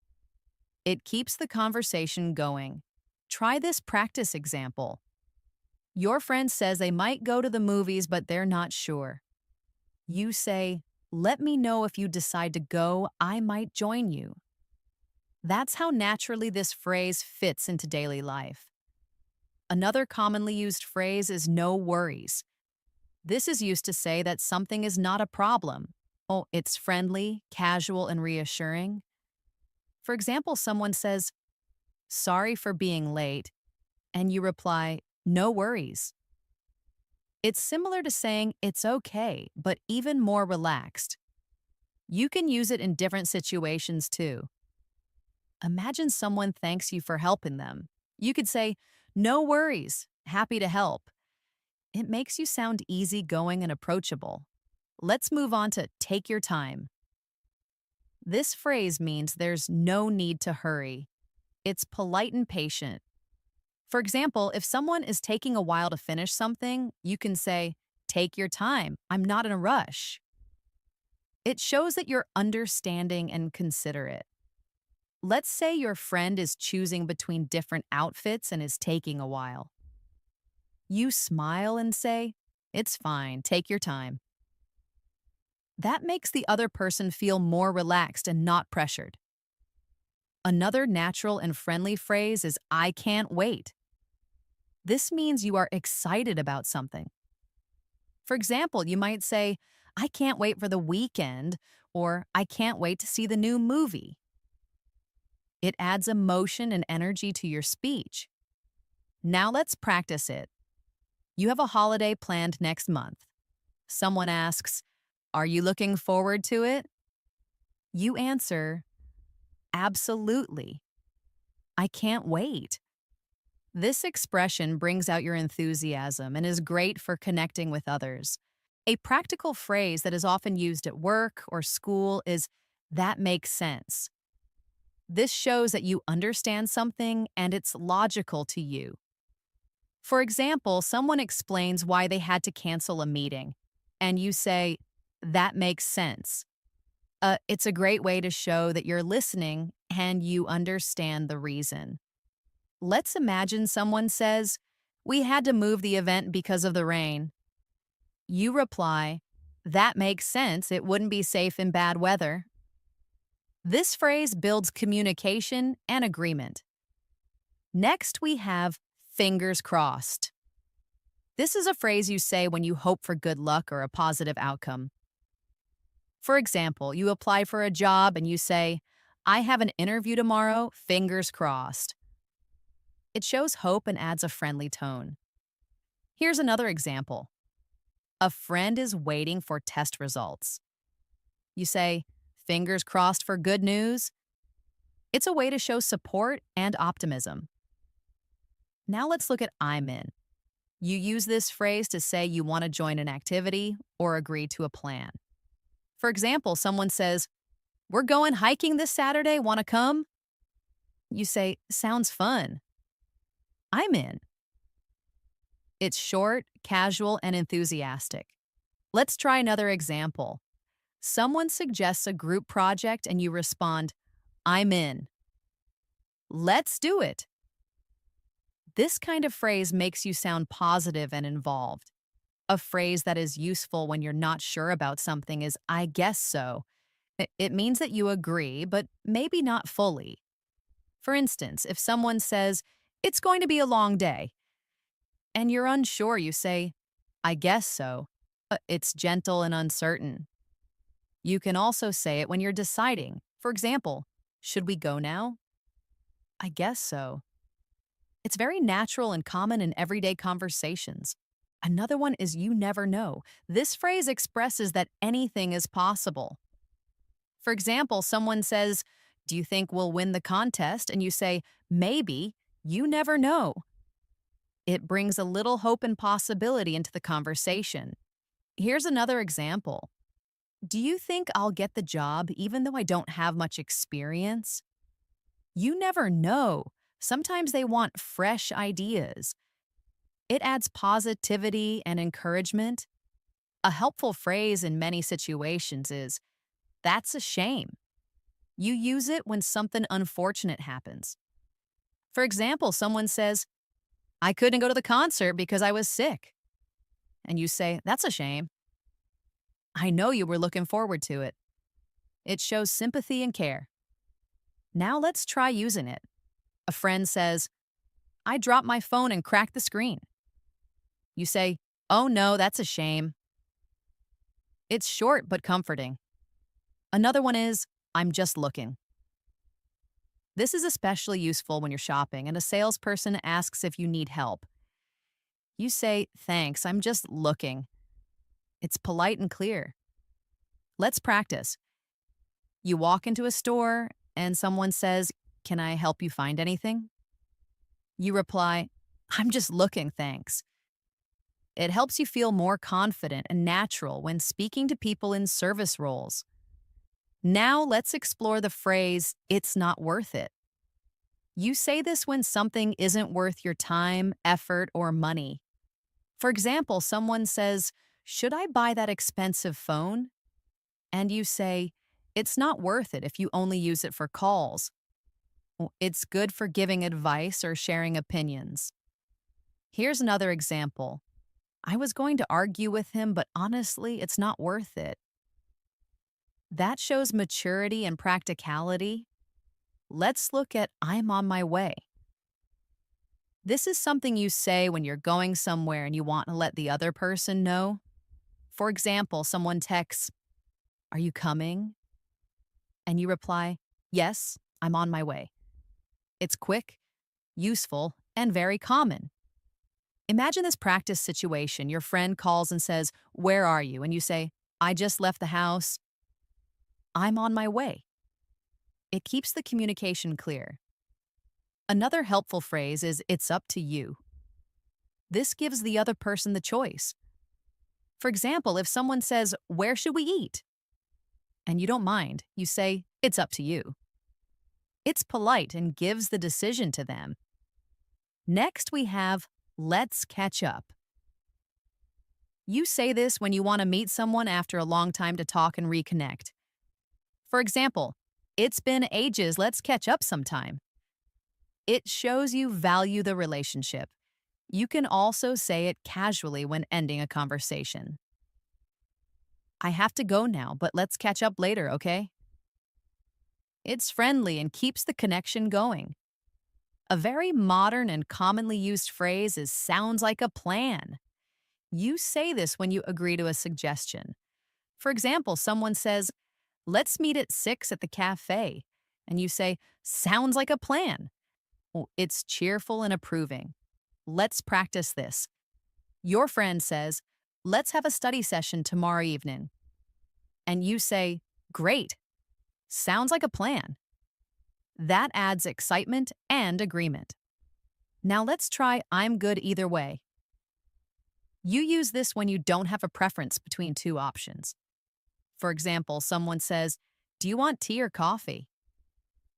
It keeps the conversation going. Try this practice example. Your friend says they might go to the movies, but they're not sure. You say, "Let me know if you decide to go, I might join you." That's how naturally this phrase fits into daily life. Another commonly used phrase is "no worries." This is used to say that something is not a problem. Oh, it's friendly, casual, and reassuring. For example, someone says, "Sorry for being late," and you reply, "No worries." It's similar to saying "it's okay," but even more relaxed. You can use it in different situations too. Imagine someone thanks you for helping them. You could say, "No worries, happy to help." It makes you sound easygoing and approachable. Let's move on to "take your time." This phrase means there's no need to hurry. It's polite and patient. For example, if someone is taking a while to finish something, you can say, "Take your time, I'm not in a rush." It shows that you're understanding and considerate. Let's say your friend is choosing between different outfits and is taking a while. You smile and say, "It's fine, take your time." That makes the other person feel more relaxed and not pressured. Another natural and friendly phrase is "I can't wait." This means you are excited about something. For example, you might say, "I can't wait for the weekend," or "I can't wait to see the new movie." It adds emotion and energy to your speech. Now let's practice it. You have a holiday planned next month. Someone asks, "Are you looking forward to it?" You answer, "Absolutely. I can't wait." This expression brings out your enthusiasm and is great for connecting with others. A practical phrase that is often used at work or school is "that makes sense." This shows that you understand something and it's logical to you. For example, someone explains why they had to cancel a meeting, and you say, "That makes sense." It's a great way to show that you're listening and you understand the reason. Let's imagine someone says, "We had to move the event because of the rain." You reply, that makes sense. It wouldn't be safe in bad weather. This phrase builds communication and agreement. Next, we have fingers crossed. This is a phrase you say when you hope for good luck or a positive outcome. For example, you apply for a job and you say, I have an interview tomorrow, fingers crossed. It shows hope and adds a friendly tone. Here's another example. A friend is waiting for test results. You say, fingers crossed for good news. It's a way to show support and optimism. Now let's look at I'm in. You use this phrase to say you want to join an activity or agree to a plan. For example, someone says, we're going hiking this Saturday, want to come? You say, sounds fun. I'm in. It's short, casual, and enthusiastic. Let's try another example. Someone suggests a group project and you respond, I'm in. Let's do it. This kind of phrase makes you sound positive and involved. A phrase that is useful when you're not sure about something is, I guess so. It means that you agree, but maybe not fully. For instance, if someone says, it's going to be a long day, and you're unsure, you say, I guess so. It's gentle and uncertain. You can also say it when you're deciding. For example, should we go now? I guess so. It's very natural and common in everyday conversations. Another one is you never know. This phrase expresses that anything is possible. For example, someone says, do you think we'll win the contest? And you say, maybe, you never know. It brings a little hope and possibility into the conversation. Here's another example. Do you think I'll get the job even though I don't have much experience? You never know. Sometimes they want fresh ideas. It adds positivity and encouragement. A helpful phrase in many situations is, that's a shame. You use it when something unfortunate happens. For example, someone says, I couldn't go to the concert because I was sick. And you say, that's a shame. I know you were looking forward to it. It shows sympathy and care. Now let's try using it. A friend says, I dropped my phone and cracked the screen. You say, oh no, that's a shame. It's short but comforting. Another one is, I'm just looking. This is especially useful when you're shopping and a salesperson asks if you need help. You say, thanks, I'm just looking. It's polite and clear. Let's practice. You walk into a store and someone says, can I help you find anything? You reply, I'm just looking, thanks. It helps you feel more confident and natural when speaking to people in service roles. Now let's explore the phrase, it's not worth it. You say this when something isn't worth your time, effort, or money. For example, someone says, should I buy that expensive phone? And you say, it's not worth it if you only use it for calls. It's good for giving advice or sharing opinions. Here's another example. I was going to argue with him, but honestly, it's not worth it. That shows maturity and practicality. Let's look at I'm on my way. This is something you say when you're going somewhere and you want to let the other person know. For example, someone texts, are you coming? And you reply, yes, I'm on my way. It's quick, useful, and very common. Imagine this practice situation. Your friend calls and says, where are you? And you say, I just left the house. I'm on my way. It keeps the communication clear. Another helpful phrase is, it's up to you. This gives the other person the choice. For example, if someone says, where should we eat? And you don't mind, you say, it's up to you. It's polite and gives the decision to them. Next, we have, let's catch up. You say this when you want to meet someone after a long time to talk and reconnect. For example, it's been ages, let's catch up sometime. It shows you value the relationship. You can also say it casually when ending a conversation. I have to go now, but let's catch up later, okay? It's friendly and keeps the connection going. A very modern and commonly used phrase is sounds like a plan. You say this when you agree to a suggestion. For example, someone says, let's meet at 6 at the cafe. And you say, sounds like a plan. Oh, it's cheerful and approving. Let's practice this. Your friend says, let's have a study session tomorrow evening. And you say, great. Sounds like a plan. That adds excitement and agreement. Now let's try I'm good either way. You use this when you don't have a preference between two options. For example, someone says, do you want tea or coffee?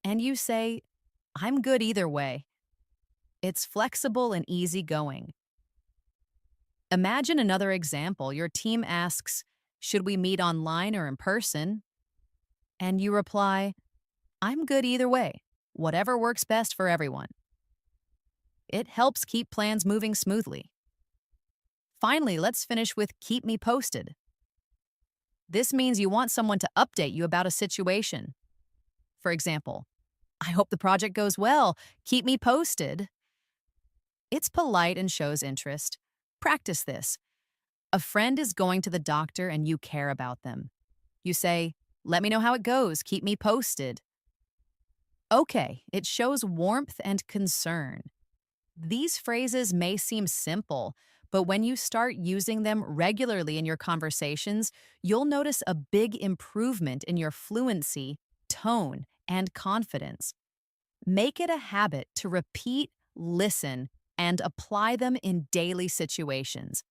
And you say, I'm good either way. It's flexible and easygoing. Imagine another example. Your team asks, should we meet online or in person? And you reply, I'm good either way, whatever works best for everyone. It helps keep plans moving smoothly. Finally, let's finish with keep me posted. This means you want someone to update you about a situation. For example, I hope the project goes well. Keep me posted. It's polite and shows interest. Practice this. A friend is going to the doctor and you care about them. You say, let me know how it goes. Keep me posted. Okay, it shows warmth and concern. These phrases may seem simple, but when you start using them regularly in your conversations, you'll notice a big improvement in your fluency, tone, and confidence. Make it a habit to repeat, listen, and apply them in daily situations.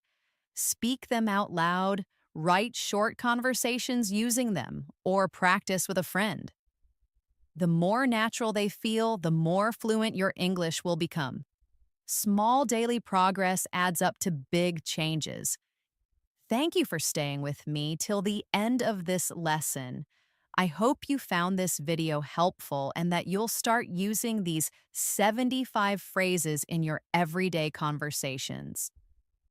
Speak them out loud, write short conversations using them, or practice with a friend. The more natural they feel, the more fluent your English will become. Small daily progress adds up to big changes. Thank you for staying with me till the end of this lesson. I hope you found this video helpful and that you'll start using these 75 phrases in your everyday conversations.